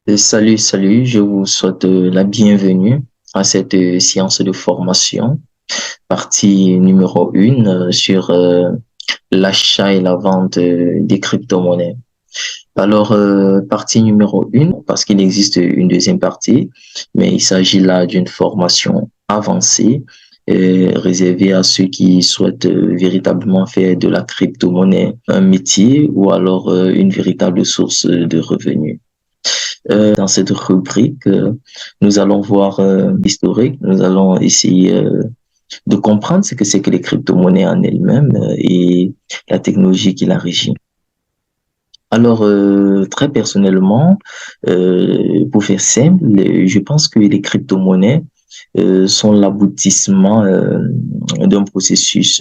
Salut, je vous souhaite la bienvenue à cette séance de formation, partie numéro 1 sur l'achat et la vente des crypto-monnaies. Alors, partie numéro 1, parce qu'il existe une deuxième partie, mais il s'agit là d'une formation avancée réservée à ceux qui souhaitent véritablement faire de la crypto-monnaie un métier ou alors une véritable source de revenus. Dans cette rubrique, nous allons voir l'historique, nous allons essayer de comprendre ce que c'est que les crypto-monnaies en elles-mêmes et la technologie qui la régit. Alors, très personnellement, pour faire simple, je pense que les crypto-monnaies sont l'aboutissement d'un processus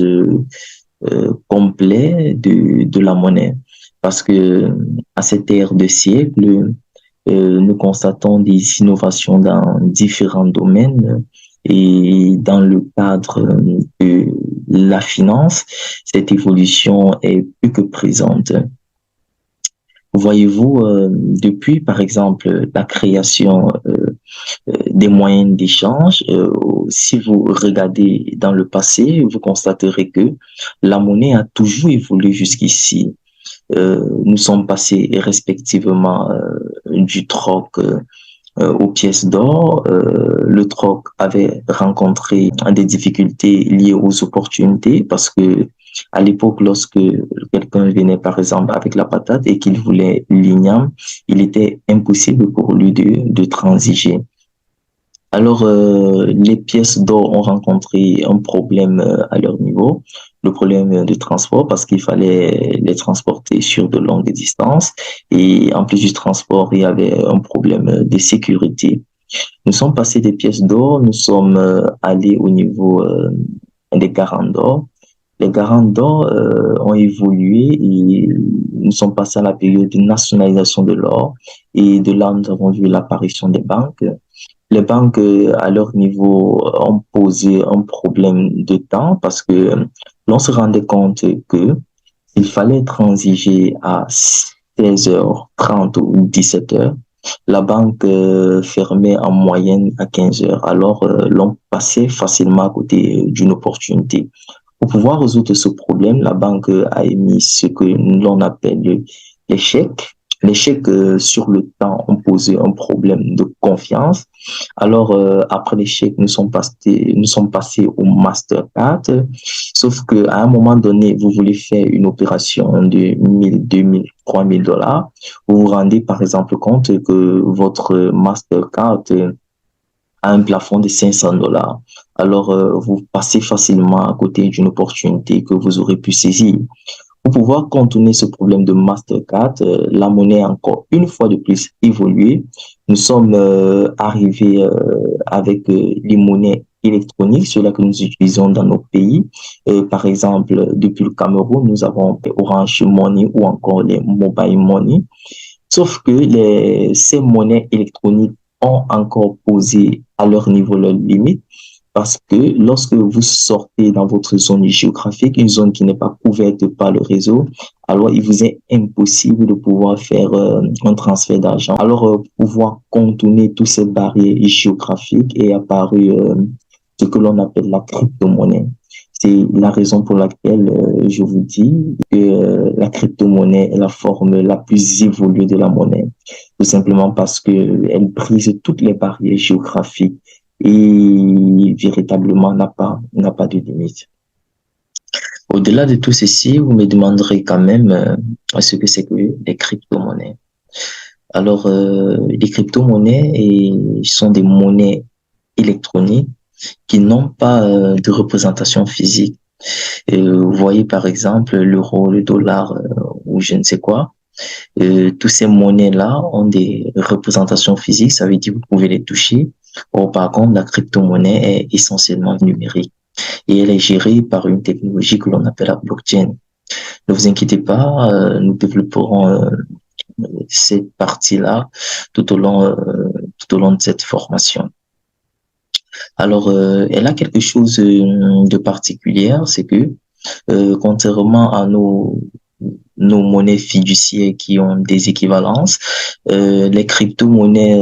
complet de la monnaie. Parce que à cette ère de siècle, nous constatons des innovations dans différents domaines et dans le cadre de la finance, cette évolution est plus que présente. Voyez-vous, depuis par exemple la création des moyens d'échange, si vous regardez dans le passé, vous constaterez que la monnaie a toujours évolué jusqu'ici. Nous sommes passés respectivement du troc aux pièces d'or. Le troc avait rencontré des difficultés liées aux opportunités parce que à l'époque, lorsque quelqu'un venait par exemple avec la patate et qu'il voulait l'igname, il était impossible pour lui de transiger. Alors, les pièces d'or ont rencontré un problème à leur niveau, le problème de transport parce qu'il fallait les transporter sur de longues distances et en plus du transport, il y avait un problème de sécurité. Nous sommes passés des pièces d'or, nous sommes allés au niveau des garants d'or. Les garants d'or ont évolué et nous sommes passés à la période de nationalisation de l'or et de là, nous avons vu l'apparition des banques. Les banques, à leur niveau, ont posé un problème de temps parce que l'on se rendait compte que il fallait transiger à 16h30 ou 17h. La banque fermait en moyenne à 15h. Alors, l'on passait facilement à côté d'une opportunité. Pour pouvoir résoudre ce problème, la banque a émis ce que l'on appelle l'échec. L'échec sur le temps ont posé un problème de confiance. Alors, après l'échec, nous sommes passés au Mastercard. Sauf que à un moment donné, vous voulez faire une opération de 1000, 2000, 3000 dollars. Vous vous rendez par exemple compte que votre Mastercard a un plafond de 500 dollars. Alors, vous passez facilement à côté d'une opportunité que vous aurez pu saisir. Pour pouvoir contourner ce problème de Mastercard, la monnaie a encore une fois de plus évolué. Nous sommes arrivés avec les monnaies électroniques, ceux-là que nous utilisons dans nos pays. Par exemple, depuis le Cameroun, nous avons Orange Money ou encore les Mobile Money. Sauf que ces monnaies électroniques ont encore posé à leur niveau leurs limites parce que lorsque vous sortez dans votre zone géographique, une zone qui n'est pas couverte par le réseau, alors il vous est impossible de pouvoir faire un transfert d'argent. Alors, pour pouvoir contourner toutes ces barrières géographiques est apparu ce que l'on appelle la crypto-monnaie. C'est la raison pour laquelle je vous dis que la crypto-monnaie est la forme la plus évoluée de la monnaie. Tout simplement parce qu'elle brise toutes les barrières géographiques et véritablement n'a pas de limite. Au-delà de tout ceci, vous me demanderez quand même ce que c'est que les crypto-monnaies. Alors, les crypto-monnaies sont des monnaies électroniques qui n'ont pas de représentation physique. Vous voyez par exemple l'euro, le dollar ou je ne sais quoi. Tous ces monnaies-là ont des représentations physiques, ça veut dire que vous pouvez les toucher. Or, par contre, la crypto-monnaie est essentiellement numérique et elle est gérée par une technologie que l'on appelle la blockchain. Ne vous inquiétez pas, nous développerons cette partie-là tout au long, tout au long de cette formation. Alors, elle a quelque chose de particulier, c'est que contrairement à nos monnaies fiduciaires qui ont des équivalences. Les crypto-monnaies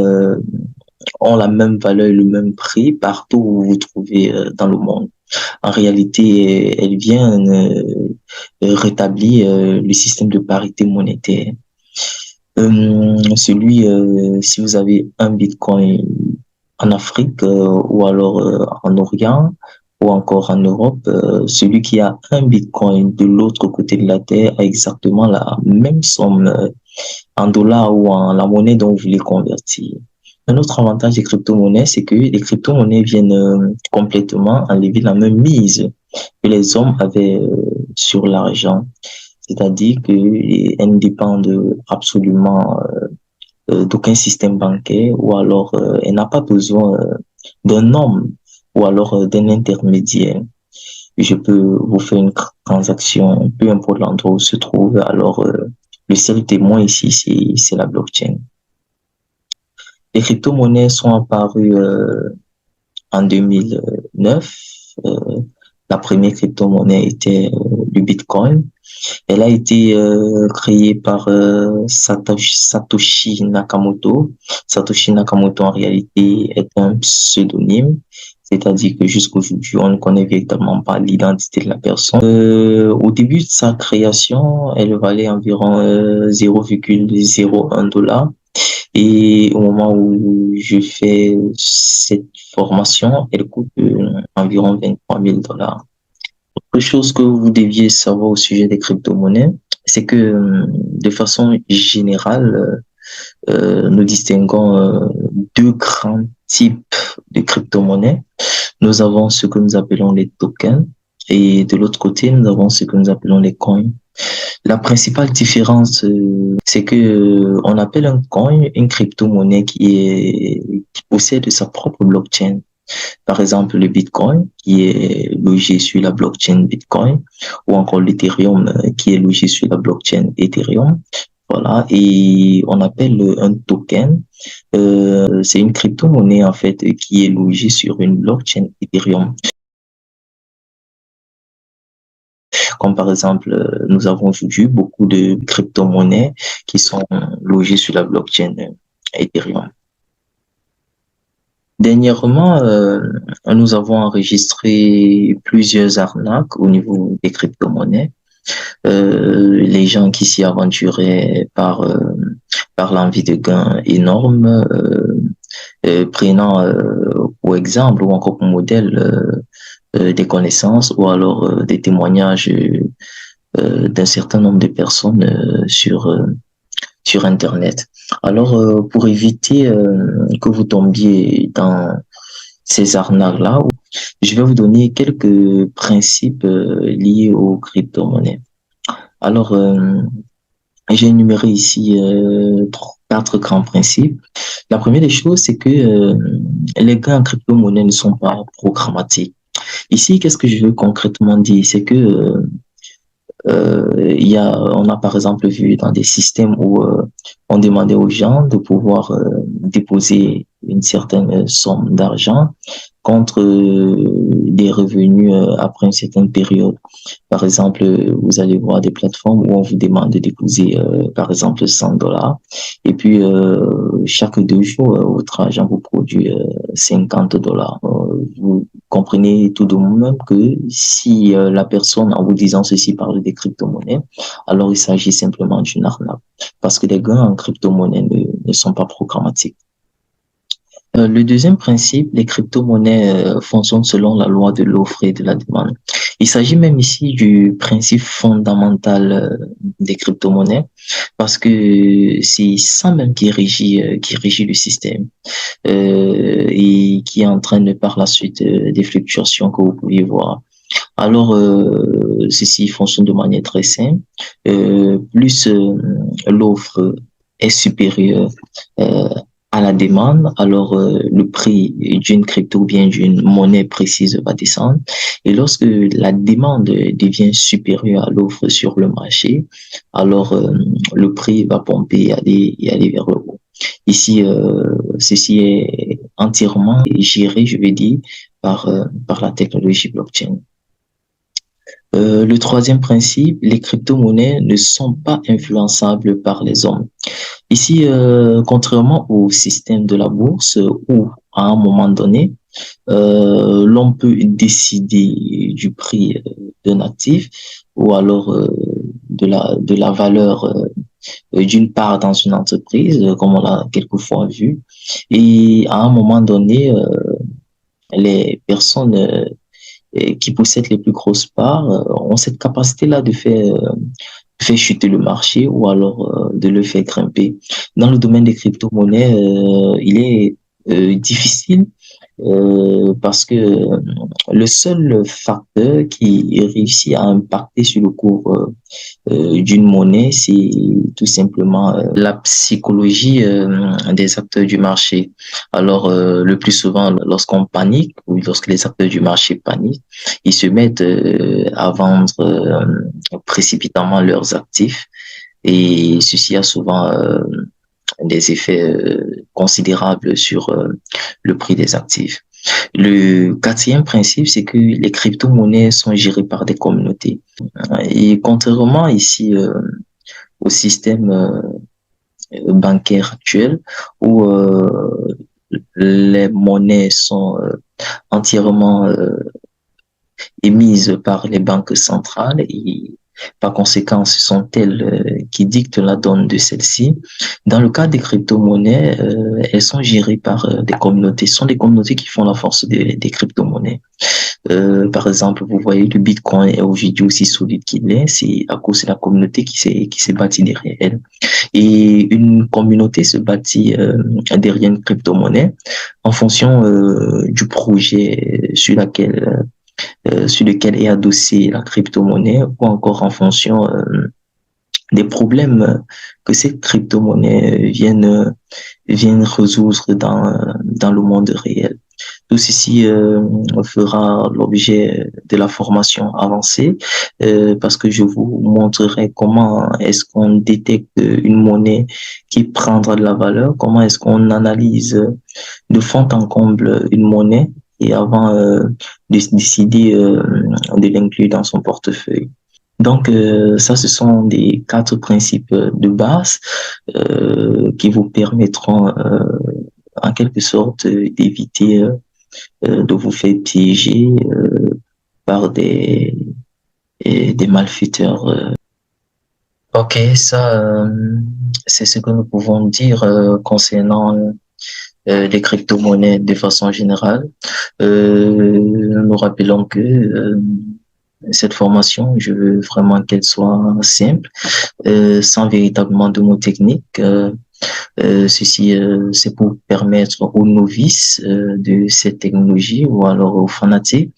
ont la même valeur et le même prix partout où vous vous trouvez dans le monde. En réalité, elle vient rétablir le système de parité monétaire. Si vous avez un Bitcoin en Afrique ou alors en Orient ou encore en Europe, celui qui a un Bitcoin de l'autre côté de la Terre a exactement la même somme en dollars ou en la monnaie dont vous voulez convertir. Un autre avantage des crypto-monnaies, c'est que les crypto-monnaies viennent complètement enlever la même mise que les hommes avaient sur l'argent. C'est-à-dire qu'elles ne dépendent absolument d'aucun système bancaire ou alors elle n'a pas besoin d'un homme ou alors d'un intermédiaire. Je peux vous faire une transaction, peu importe l'endroit où se trouve. Alors, le seul témoin ici, c'est la blockchain. Les crypto-monnaies sont apparues en 2009. La première crypto-monnaie était le Bitcoin. Elle a été créée par Satoshi Nakamoto. Satoshi Nakamoto, en réalité, est un pseudonyme, c'est-à-dire que jusqu'aujourd'hui, on ne connaît véritablement pas l'identité de la personne. Au début de sa création, elle valait environ 0,01 $. Et au moment où je fais cette formation, elle coûte environ 23 000 $. Autre chose que vous deviez savoir au sujet des crypto-monnaies, c'est que de façon générale, nous distinguons deux grands types de crypto-monnaies. Nous avons ce que nous appelons les tokens et de l'autre côté, nous avons ce que nous appelons les coins. La principale différence, c'est que on appelle un coin une crypto-monnaie qui possède sa propre blockchain. Par exemple, le Bitcoin qui est logé sur la blockchain Bitcoin ou encore l'Ethereum qui est logé sur la blockchain Ethereum. Voilà, et on appelle un token, c'est une crypto-monnaie en fait qui est logée sur une blockchain Ethereum. Comme par exemple, nous avons vu beaucoup de crypto-monnaies qui sont logées sur la blockchain Ethereum. Dernièrement, nous avons enregistré plusieurs arnaques au niveau des crypto-monnaies. Les gens qui s'y aventuraient par l'envie de gains énormes, prenant pour exemple ou encore pour modèle des connaissances ou alors des témoignages d'un certain nombre de personnes sur Internet. Alors, pour éviter que vous tombiez dans ces arnaques-là, je vais vous donner quelques principes liés aux crypto-monnaies. Alors, j'ai énuméré ici quatre grands principes. La première des choses, c'est que les gains en crypto-monnaie ne sont pas programmatiques. Ici, qu'est-ce que je veux concrètement dire? C'est que on a par exemple vu dans des systèmes où on demandait aux gens de pouvoir déposer une certaine somme d'argent contre des revenus après une certaine période. Par exemple, vous allez voir des plateformes où on vous demande de déposer, par exemple, 100 $ et puis chaque 2 jours, votre argent vous produit 50 $. Vous comprenez tout de même que si la personne, en vous disant ceci, parle des crypto-monnaies, alors il s'agit simplement d'une arnaque parce que les gains en crypto-monnaie ne sont pas programmatiques. Le deuxième principe, les crypto-monnaies fonctionnent selon la loi de l'offre et de la demande. Il s'agit même ici du principe fondamental des crypto-monnaies parce que c'est ça même qui régit le système et qui entraîne par la suite des fluctuations que vous pouvez voir. Alors, ceci fonctionne de manière très simple. Plus l'offre est supérieure à la demande, alors le prix d'une crypto ou bien d'une monnaie précise va descendre. Et lorsque la demande devient supérieure à l'offre sur le marché, alors le prix va pomper et aller vers le haut. Ici, ceci est entièrement géré, je vais dire, par la technologie blockchain. Le troisième principe, les crypto-monnaies ne sont pas influençables par les hommes. Ici, contrairement au système de la bourse où à un moment donné, l'on peut décider du prix d'un actif ou alors de la valeur d'une part dans une entreprise, comme on l'a quelquefois vu. Et à un moment donné, les personnes qui possèdent les plus grosses parts ont cette capacité-là de faire chuter le marché ou alors de le faire grimper. Dans le domaine des crypto-monnaies, il est difficile parce que le seul facteur qui réussit à impacter sur le cours d'une monnaie, c'est tout simplement la psychologie des acteurs du marché. Alors, le plus souvent, lorsqu'on panique ou lorsque les acteurs du marché paniquent, ils se mettent à vendre précipitamment leurs actifs et ceci a souvent des effets considérables sur le prix des actifs. Le quatrième principe, c'est que les crypto-monnaies sont gérées par des communautés. Et contrairement ici au système bancaire actuel où les monnaies sont entièrement émises par les banques centrales et par conséquent, ce sont elles qui dictent la donne de celle-ci. Dans le cas des crypto-monnaies, elles sont gérées par des communautés. Ce sont des communautés qui font la force des crypto-monnaies. Par exemple, vous voyez, le Bitcoin est aujourd'hui aussi solide qu'il est, c'est à cause de la communauté qui s'est bâtie derrière elle. Et une communauté se bâtit derrière une crypto-monnaie en fonction du projet sur lequel est adossée la crypto-monnaie ou encore en fonction des problèmes que ces crypto-monnaies viennent résoudre dans le monde réel. Tout ceci fera l'objet de la formation avancée parce que je vous montrerai comment est-ce qu'on détecte une monnaie qui prendra de la valeur, comment est-ce qu'on analyse de fond en comble une monnaie et avant de décider de l'inclure dans son portefeuille. Donc, ça, ce sont des quatre principes de base qui vous permettront en quelque sorte d'éviter de vous faire piéger par des malfaiteurs. Ok, ça, c'est ce que nous pouvons dire concernant les crypto-monnaies de façon générale. Nous rappelons que cette formation, je veux vraiment qu'elle soit simple, sans véritablement de mots techniques. Ceci, c'est pour permettre aux novices de cette technologie ou alors aux fanatiques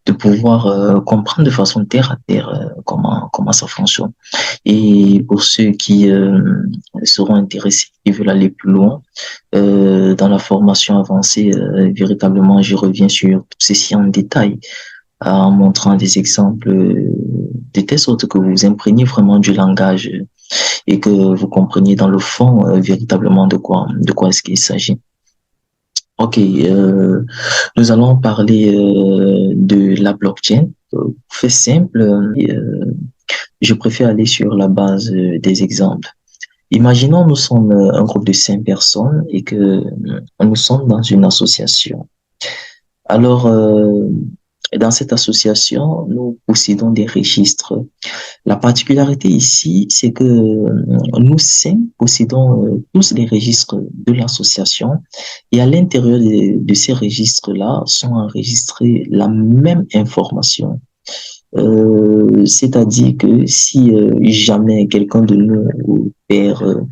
de pouvoir comprendre de façon terre à terre comment ça fonctionne. Et pour ceux qui seront intéressés, qui veulent aller plus loin dans la formation avancée, véritablement, je reviens sur tout ceci en détail en montrant des exemples de telle sorte que vous imprégniez vraiment du langage et que vous compreniez dans le fond véritablement de quoi est-ce qu'il s'agit. Ok, nous allons parler de la blockchain. Fait simple, je préfère aller sur la base des exemples. Imaginons nous sommes un groupe de 5 personnes et que nous sommes dans une association. Alors, dans cette association, nous possédons des registres. La particularité ici, c'est que nous 5 possédons tous les registres de l'association et à l'intérieur de ces registres-là sont enregistrées la même information. C'est-à-dire que si jamais quelqu'un de nous perd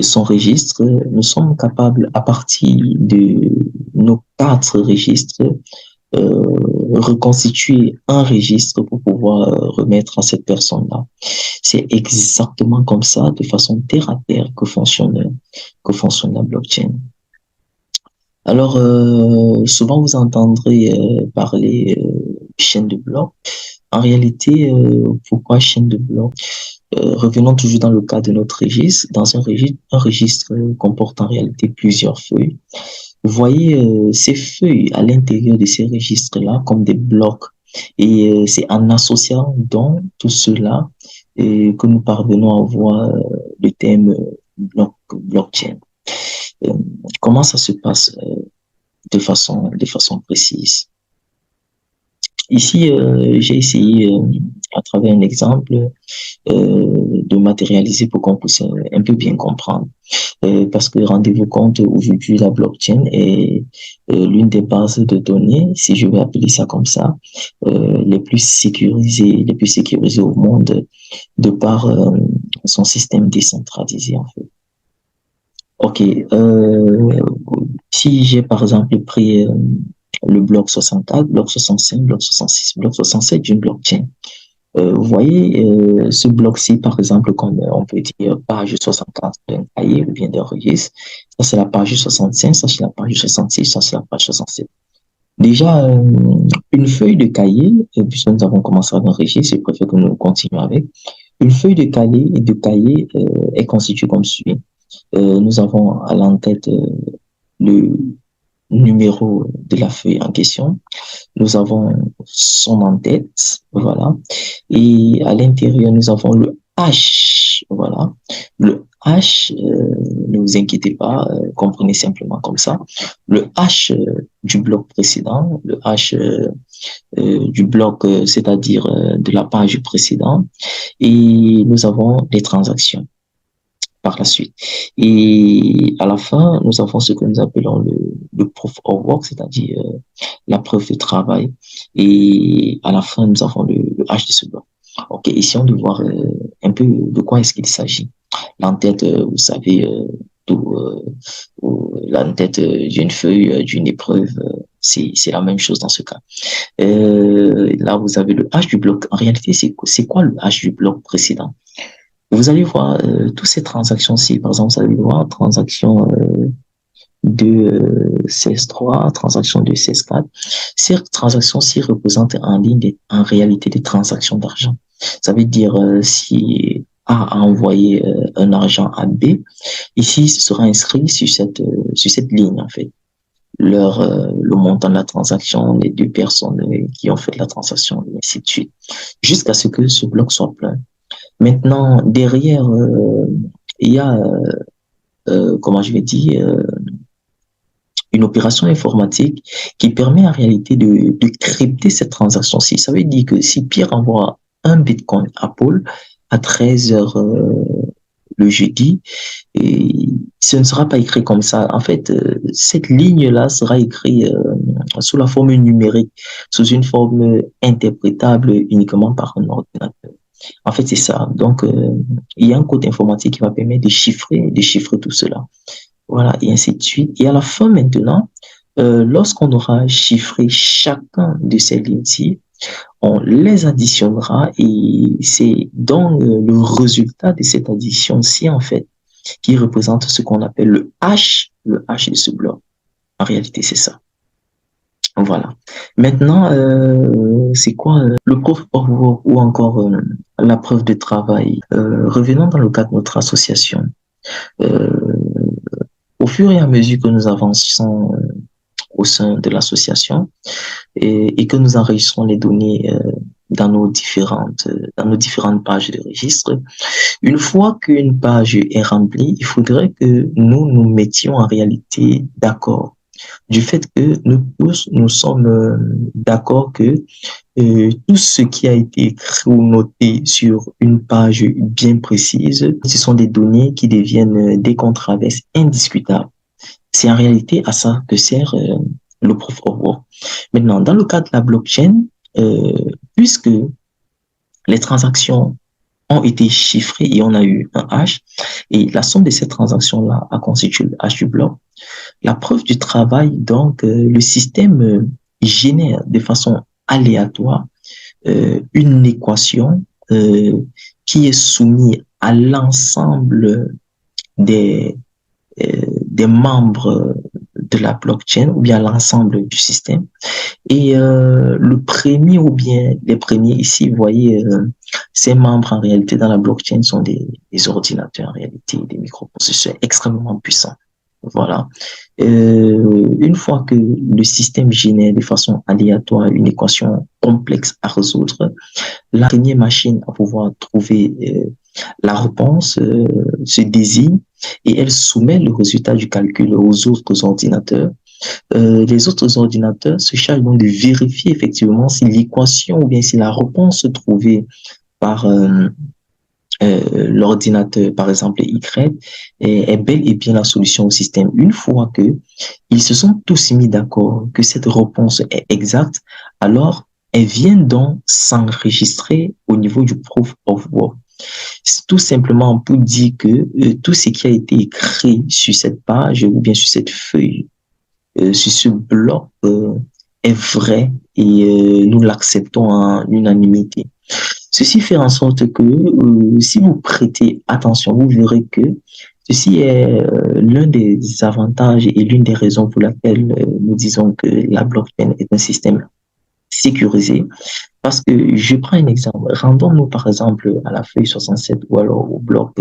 son registre, nous sommes capables, à partir de nos 4 registres, reconstituer un registre pour pouvoir remettre à cette personne-là. C'est exactement comme ça, de façon terre à terre, que fonctionne la blockchain. Alors, souvent vous entendrez parler chaîne de blocs. En réalité, pourquoi chaîne de blocs? Revenons toujours dans le cas de notre registre. Dans un registre comporte en réalité plusieurs feuilles. Vous voyez ces feuilles à l'intérieur de ces registres-là comme des blocs Et c'est en associant donc tout cela que nous parvenons à voir le thème blockchain. Euh, comment ça se passe de façon précise? Ici, j'ai essayé, à travers un exemple, de matérialiser pour qu'on puisse un peu bien comprendre. Parce que rendez-vous compte, aujourd'hui, la blockchain est l'une des bases de données, si je vais appeler ça comme ça, les plus sécurisées au monde, de par son système décentralisé, en fait. OK. Si j'ai par exemple pris le bloc 64, bloc 65, bloc 66, bloc 67 d'une blockchain. Vous voyez, ce bloc-ci, par exemple, comme on peut dire page 64 d'un cahier ou bien d'un registre, ça c'est la page 65, ça c'est la page 66, ça c'est la page 67. Déjà, une feuille de cahier, puisque nous avons commencé avec un registre, je préfère que nous continuions avec. Une feuille de cahier est constituée comme suit. Nous avons à l'entête le numéro de la feuille en question. Nous avons son en-tête, voilà. Et à l'intérieur, nous avons le H, voilà. Le H, ne vous inquiétez pas, comprenez simplement comme ça. Le H du bloc précédent, le H du bloc, c'est-à-dire de la page précédente. Et nous avons les transactions par la suite. Et à la fin, nous avons ce que nous appelons le proof of work, c'est-à-dire la preuve de travail. Et à la fin, nous avons le H de ce bloc. OK, essayons de voir un peu de quoi est-ce qu'il s'agit. L'entête, vous savez, l'entête d'une feuille, d'une épreuve, c'est la même chose dans ce cas. Là, vous avez le H du bloc. En réalité, c'est quoi le H du bloc précédent? Vous allez voir toutes ces transactions-ci. Par exemple, vous allez voir transaction de 16.3, transaction de 16.4. Ces transactions-ci représentent en ligne, en réalité, des transactions d'argent. Ça veut dire si A a envoyé un argent à B, ici, ce sera inscrit sur cette ligne, en fait. Le montant de la transaction, les deux personnes qui ont fait la transaction, et ainsi de suite, jusqu'à ce que ce bloc soit plein. Maintenant, derrière, il y a, comment je vais dire, une opération informatique qui permet en réalité de crypter cette transaction-ci. Ça veut dire que si Pierre envoie un Bitcoin à Paul à 13 heures le jeudi, et ce ne sera pas écrit comme ça. En fait, cette ligne-là sera écrite sous la forme numérique, sous une forme interprétable uniquement par un ordinateur. En fait, c'est ça. Donc, il y a un code informatique qui va permettre de chiffrer tout cela. Voilà, et ainsi de suite. Et à la fin, maintenant, lorsqu'on aura chiffré chacun de ces lignes-ci, on les additionnera et c'est donc le résultat de cette addition-ci, en fait, qui représente ce qu'on appelle le H de ce bloc. En réalité, c'est ça. Voilà. Maintenant, c'est quoi le proof of work ou encore la preuve de travail? Revenons dans le cas de notre association. Euh, Au fur et à mesure que nous avançons au sein de l'association et que nous enregistrons les données dans nos différentes pages de registre, une fois qu'une page est remplie, il faudrait que nous mettions en réalité d'accord du fait que nous tous, nous sommes d'accord que tout ce qui a été écrit ou noté sur une page bien précise, ce sont des données qui deviennent des controverses indiscutables. C'est en réalité à ça que sert le proof of work. Maintenant, dans le cas de la blockchain, puisque les transactions ont été chiffrées et on a eu un hash, et la somme de ces transactions-là a constitué le hash du bloc, la preuve du travail, donc, le système génère de façon aléatoire une équation qui est soumise à l'ensemble des, des membres de la blockchain ou bien l'ensemble du système. Et le premier ou bien les premiers ici, vous voyez, ces membres en réalité dans la blockchain sont des ordinateurs en réalité, des microprocesseurs extrêmement puissants. Voilà. Une fois que le système génère de façon aléatoire une équation complexe à résoudre, la dernière machine à pouvoir trouver la réponse se désigne et elle soumet le résultat du calcul aux autres ordinateurs. Les autres ordinateurs se chargent donc de vérifier effectivement si l'équation ou bien si la réponse trouvée par l'ordinateur, par exemple Y, est bel et bien la solution au système. Une fois que ils se sont tous mis d'accord que cette réponse est exacte, alors elle vient donc s'enregistrer au niveau du proof of work. C'est tout simplement pour dire que tout ce qui a été écrit sur cette page ou bien sur cette feuille, sur ce bloc, est vrai et nous l'acceptons en unanimité. Ceci fait en sorte que si vous prêtez attention, vous verrez que ceci est l'un des avantages et l'une des raisons pour laquelle nous disons que la blockchain est un système sécurisé. Parce que je prends un exemple. Rendons-nous par exemple à la feuille 67 ou alors au bloc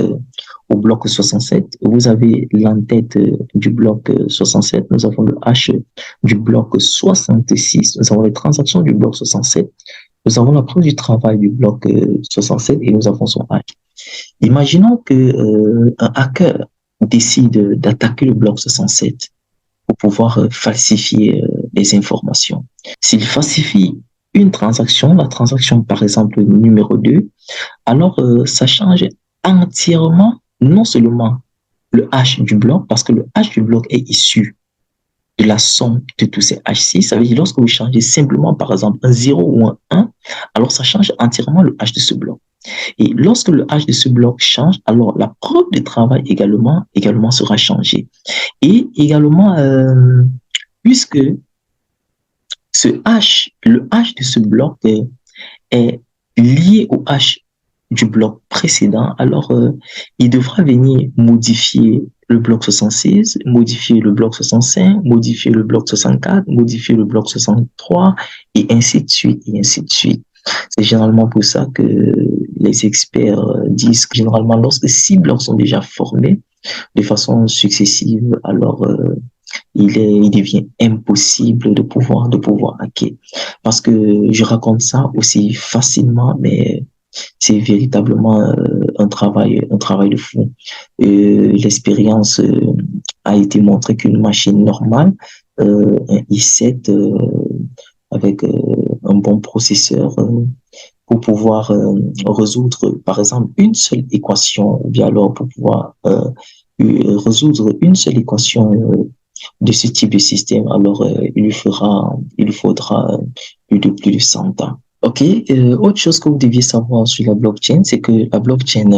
67. Vous avez l'entête du bloc 67. Nous avons le hash du bloc 66. Nous avons les transactions du bloc 67. Nous avons la preuve du travail du bloc 67 et nous avons son hash. Imaginons que un hacker décide d'attaquer le bloc 67 pour pouvoir falsifier les informations. S'il falsifie une transaction, la transaction par exemple numéro 2, alors ça change entièrement non seulement le hash du bloc, parce que le hash du bloc est issu de la somme de tous ces H6. Ça veut dire lorsque vous changez simplement par exemple un 0 ou un 1, alors ça change entièrement le hash de ce bloc. Et lorsque le hash de ce bloc change, alors la preuve de travail également sera changée. Et également, puisque le hash de ce bloc est lié au hash du bloc précédent, alors il devra venir modifier le bloc 66, modifier le bloc 65, modifier le bloc 64, modifier le bloc 63, et ainsi de suite, et ainsi de suite. C'est généralement pour ça que les experts disent que généralement, lorsque 6 blocs sont déjà formés de façon successive, alors il devient impossible de pouvoir hacker. Parce que je raconte ça aussi facilement, mais c'est véritablement un travail de fou. L'expérience a été montrée qu'une machine normale, un i7 avec un bon processeur, pour pouvoir résoudre, par exemple, une seule équation, ou bien alors pour pouvoir résoudre une seule équation de ce type de système, alors il lui faudra plus de 100 ans. OK. Autre chose que vous deviez savoir sur la blockchain, c'est que la blockchain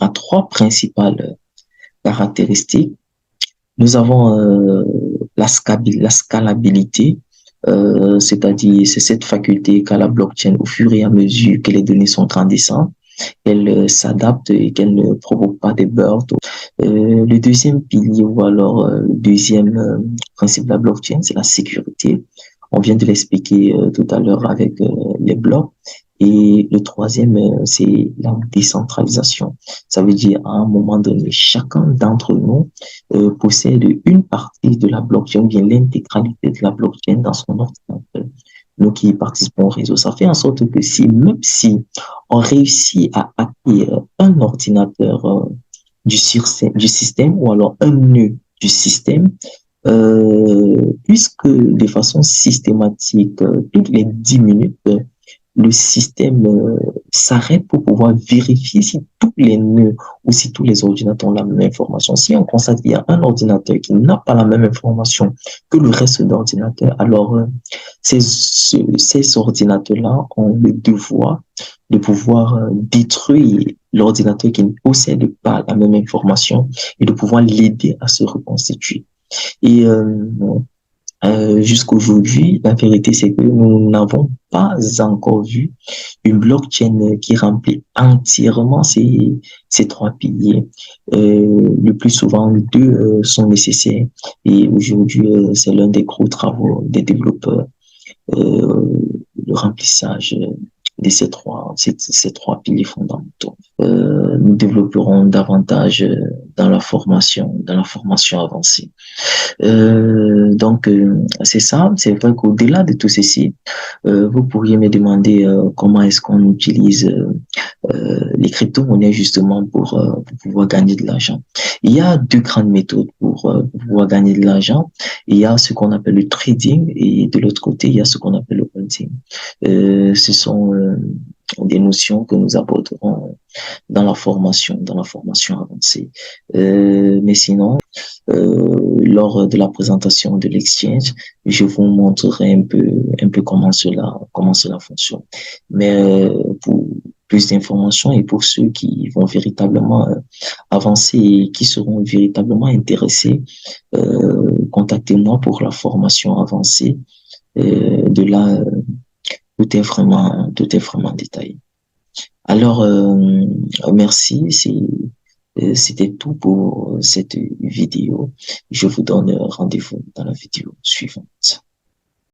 a trois principales caractéristiques. Nous avons la scalabilité, c'est-à-dire c'est cette faculté qu'a la blockchain au fur et à mesure que les données sont grandissantes, qu'elle s'adapte et qu'elle ne provoque pas des bursts. Le deuxième pilier ou alors le deuxième principe de la blockchain, c'est la sécurité. On vient de l'expliquer tout à l'heure avec les blocs. Et le troisième, c'est la décentralisation. Ça veut dire à un moment donné, chacun d'entre nous possède une partie de la blockchain ou bien l'intégralité de la blockchain dans son ordinateur. Nous qui participons au réseau, ça fait en sorte que même si on réussit à hacker un ordinateur du système ou alors un nœud du système, puisque de façon systématique, toutes les 10 minutes, le système s'arrête pour pouvoir vérifier si tous les nœuds ou si tous les ordinateurs ont la même information. Si on constate qu'il y a un ordinateur qui n'a pas la même information que le reste d'ordinateurs, alors ces ordinateurs-là ont le devoir de pouvoir détruire l'ordinateur qui ne possède pas la même information et de pouvoir l'aider à se reconstituer. Et jusqu'aujourd'hui, la vérité, c'est que nous n'avons pas encore vu une blockchain qui remplit entièrement ces trois piliers. Le plus souvent, deux sont nécessaires. Et aujourd'hui, c'est l'un des gros travaux des développeurs, le remplissage ces trois piliers fondamentaux. Nous développerons davantage dans la formation avancée. C'est ça. C'est vrai qu'au-delà de tout ceci, vous pourriez me demander comment est-ce qu'on utilise les crypto-monnaies justement pour pouvoir gagner de l'argent. Il y a deux grandes méthodes pour pouvoir gagner de l'argent. Il y a ce qu'on appelle le trading et de l'autre côté, il y a ce qu'on appelle le hunting. Ce sont des notions que nous aborderons dans la formation avancée. Mais sinon, lors de la présentation de l'exchange, je vous montrerai un peu comment cela fonctionne. Mais pour plus d'informations et pour ceux qui vont véritablement avancer et qui seront véritablement intéressés, contactez-moi pour la formation avancée. De là, tout est vraiment détaillé. Alors, merci. C'était tout pour cette vidéo. Je vous donne rendez-vous dans la vidéo suivante.